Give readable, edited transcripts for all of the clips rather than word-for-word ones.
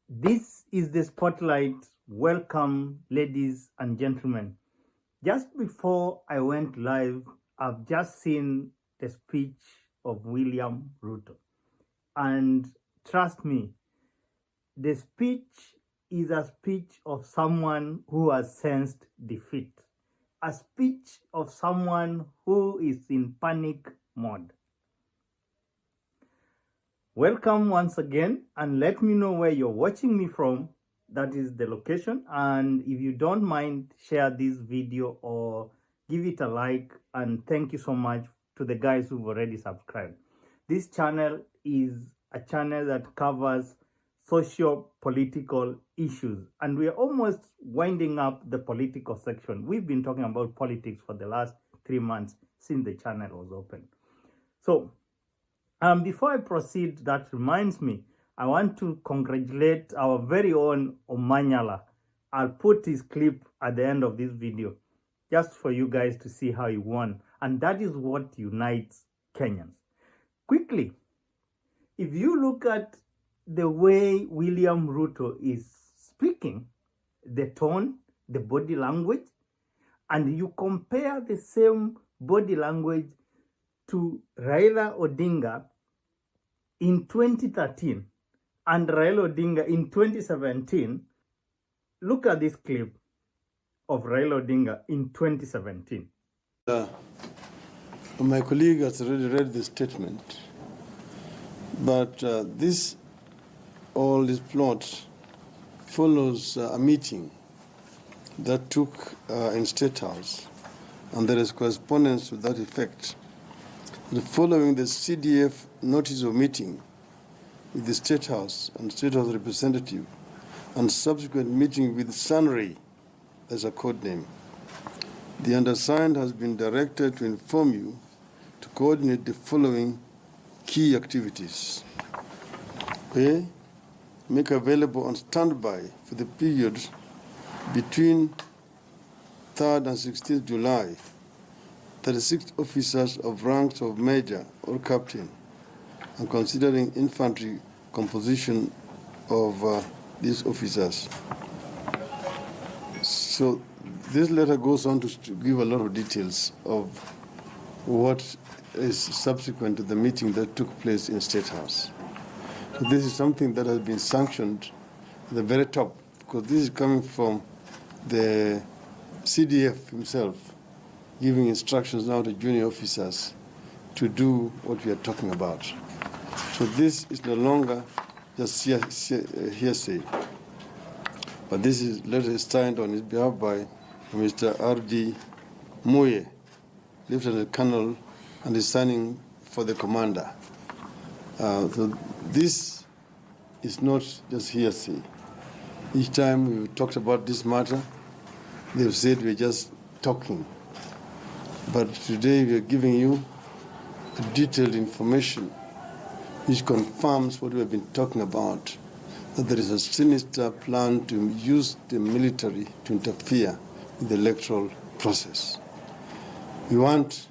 This is the spotlight. Welcome, ladies and gentlemen. Just before I went live, I've just seen the speech of William RUTO. And trust me, the speech is a speech of someone who has sensed defeat, a speech of someone who is in panic mode. Welcome once again, and let me know where you're watching me from. That is the location. And if you don't mind, share this video or give it a like. And thank you so much to the guys who've already subscribed. This channel is a channel that covers socio-political issues, and we are almost winding up the political section. We've been talking about politics for the last 3 months since the channel was open. So before I proceed, that reminds me, I want to congratulate our very own Omanyala. I'll put his clip at the end of this video just for you guys to see how he won. And that is what unites Kenyans. Quickly, if you look at the way William RUTO is speaking, the tone, the body language, and you compare the same body language to Raila Odinga in 2013 and Raila Odinga in 2017, look at this clip of Raila Odinga in 2017. My colleague has already read the statement, but all this plot follows a meeting that took in State House, and there is correspondence to that effect. Following the CDF notice of meeting with the State House and State House representative, and subsequent meeting with Sunray, as a code name, the undersigned has been directed to inform you to coordinate the following key activities. A, make available on standby for the period between 3rd and 16th July 36 officers of ranks of major or captain, and considering infantry composition of these officers. So this letter goes on to give a lot of details of what is subsequent to the meeting that took place in State House. So this is something that has been sanctioned at the very top, because this is coming from the CDF himself, giving instructions now to junior officers to do what we are talking about. So this is no longer just hearsay, but this is letter signed on his behalf by Mr. R.D. Muye, Lieutenant Colonel, and is signing for the commander. So this is not just hearsay. Each time we talked about this matter, they've said we're just talking. But today we are giving you detailed information which confirms what we have been talking about, that there is a sinister plan to use the military to interfere with the electoral process. We want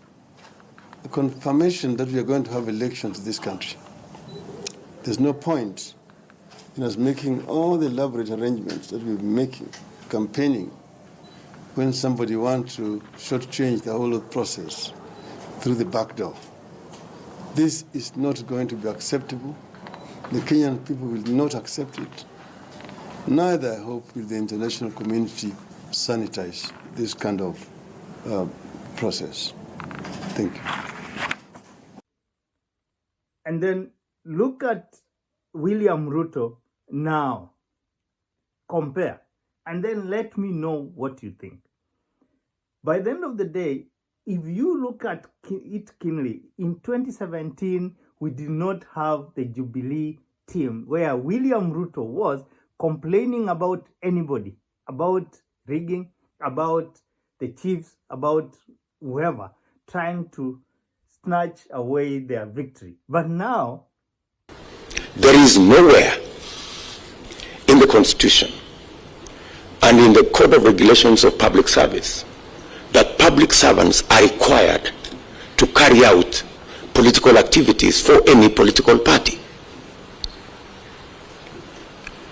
a confirmation that we are going to have elections in this country. There's no point in us making all the elaborate arrangements that we've been making, campaigning, when somebody wants to shortchange the whole process through the back door. This is not going to be acceptable. The Kenyan people will not accept it. Neither, I hope, will the international community sanitize this kind of process. Thank you. And then look at William RUTO now. Compare. And then let me know what you think. By the end of the day, if you look at it keenly, in 2017, we did not have the Jubilee team where William RUTO was complaining about anybody, about rigging, about the chiefs, about whoever, trying to snatch away their victory. But now, there is nowhere in the Constitution and in the Code of Regulations of Public Service that public servants are required to carry out political activities for any political party.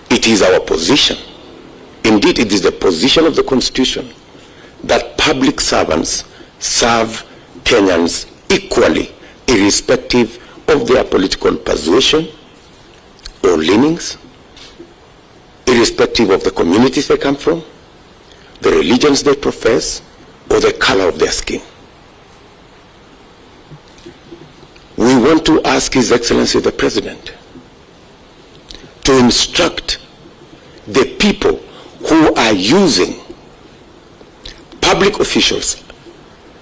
It it is our position, indeed it is the position of the Constitution, that public servants serve Kenyans equally, irrespective of their political persuasion or leanings, irrespective of the communities they come from, the religions they profess, or the color of their skin. We want to ask His Excellency the President to instruct the people who are using public officials,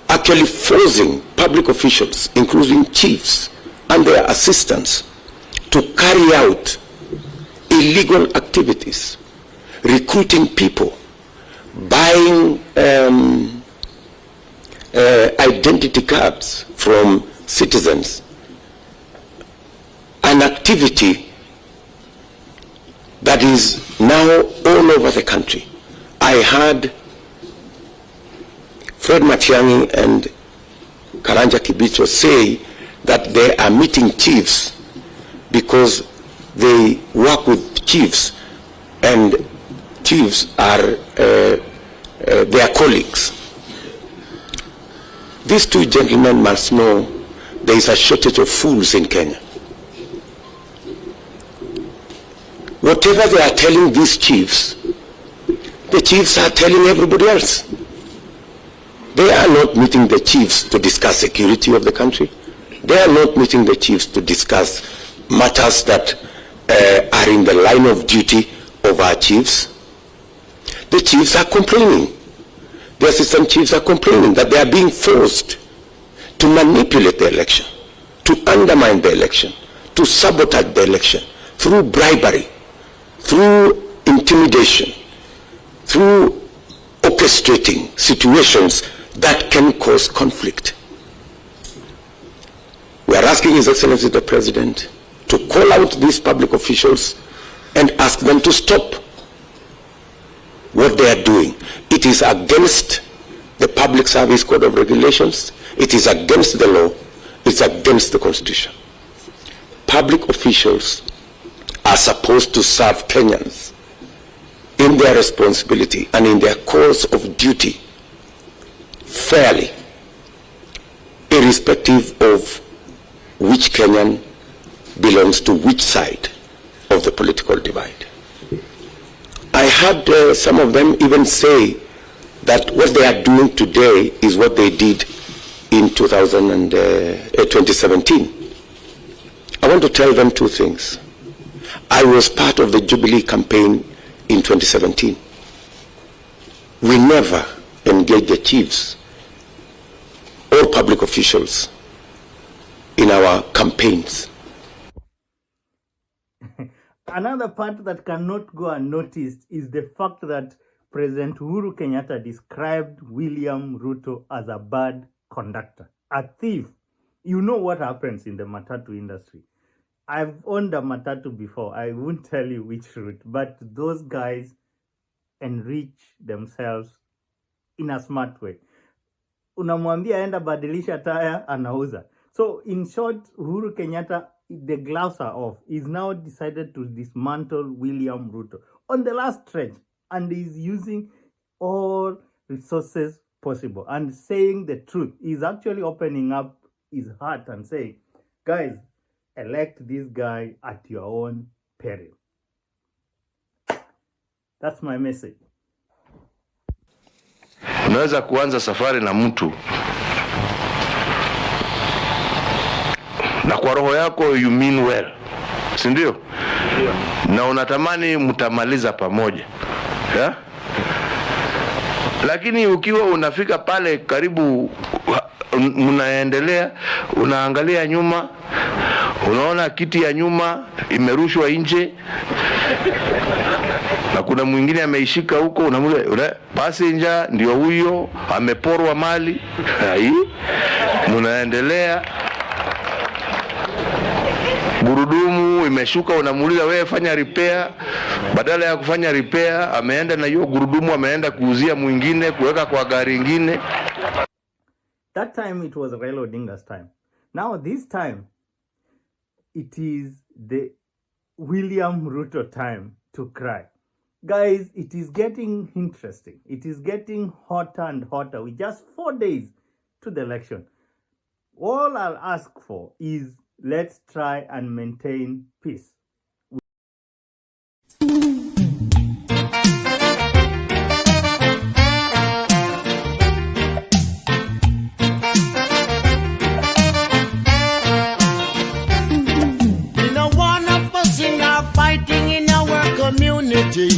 actually forcing public officials, including chiefs and their assistants, to carry out illegal activities, recruiting people, buying identity cards from citizens, an activity that is now all over the country. I heard Fred Matiang'i and Karanja Kibicho say that they are meeting chiefs because they work with chiefs and chiefs are their colleagues. These two gentlemen must know there is a shortage of fools in Kenya. Whatever they are telling these chiefs, the chiefs are telling everybody else. They are not meeting the chiefs to discuss security of the country. They are not meeting the chiefs to discuss matters that are in the line of duty of our chiefs. The chiefs are complaining. The assistant chiefs are complaining that they are being forced to manipulate the election, to undermine the election, to sabotage the election through bribery, through intimidation, through orchestrating situations that can cause conflict. We are asking His Excellency the President to call out these public officials and ask them to stop what they are doing. It is against the Public Service Code of Regulations. It is against the law. It's against the Constitution. Public officials are supposed to serve Kenyans in their responsibility and in their course of duty fairly, irrespective of which Kenyan belongs to which side of the political divide. I heard some of them even say that what they are doing today is what they did in 2017. I want to tell them two things. I was part of the Jubilee campaign in 2017. We never engaged the chiefs or public officials in our campaigns. Another part that cannot go unnoticed is the fact that President Uhuru Kenyatta described William Ruto as a bad conductor, a thief. You know what happens in the matatu industry. I've owned a matatu before. I won't tell you which route, but those guys enrich themselves in a smart way. Unamwambia enda badilisha taya, anauza. So in short, Uhuru Kenyatta, the gloves are off. He's now decided to dismantle William Ruto on the last stretch, and he's using all resources possible and saying the truth. He's actually opening up his heart and saying, guys, elect this guy at your own peril. That's my message. Unaweza kuanza safari na mtu na kwa roho yako you mean well, si ndio? Na unatamani mtamaliza pamoja, yeah? Lakini ukiwa unafika pale karibu, mnaendelea, unaangalia nyuma, unaona kiti ya nyuma imerushwa nje na kuna mwingine ameishika huko, unamuuliza passenger ndio huyo ameporwa mali. Hai mnaendelea, gurudumu imeshuka, unamuuliza wewe fanya repair. Badala ya kufanya repair, ameenda na hiyo gurudumu ameenda kuuzia mwingine, kuweka kwa gari nyingine. That time it was Raila Odinga's time. Now this time it is the William Ruto time. to cry. Guys, it is getting interesting. It is getting hotter and hotter with just 4 days to the election. All I'll ask for is let's try and maintain peace. Fighting in our community.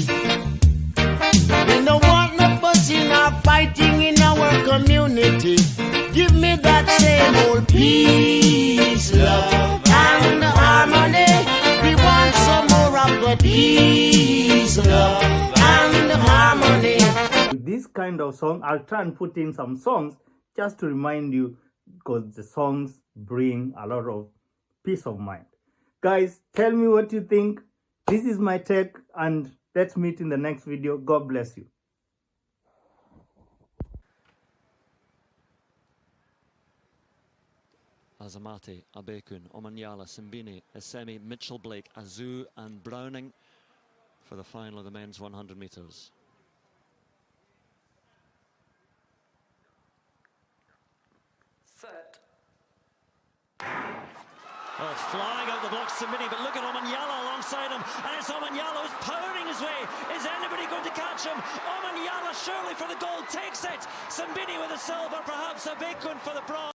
We don't want no fussing or fighting in our community. Give me that same old peace, love, and harmony. We want some more of the peace, love, and harmony. With this kind of song, I'll try and put in some songs just to remind you, because the songs bring a lot of peace of mind. Guys, tell me what you think. This is my take, and let's meet in the next video. God bless you. Azamati, Abekun, Omanyala, Simbini, Esemi, Mitchell, Blake, Azu and Browning for the final of the men's 100 metres. Set. Oh, flying out the blocks, Simbini, but look at Omanyala alongside him, and it's Omanyala who's powering his way. Is anybody going to catch him? Omanyala surely for the gold takes it. Simbini with the silver, perhaps Abekun for the bronze.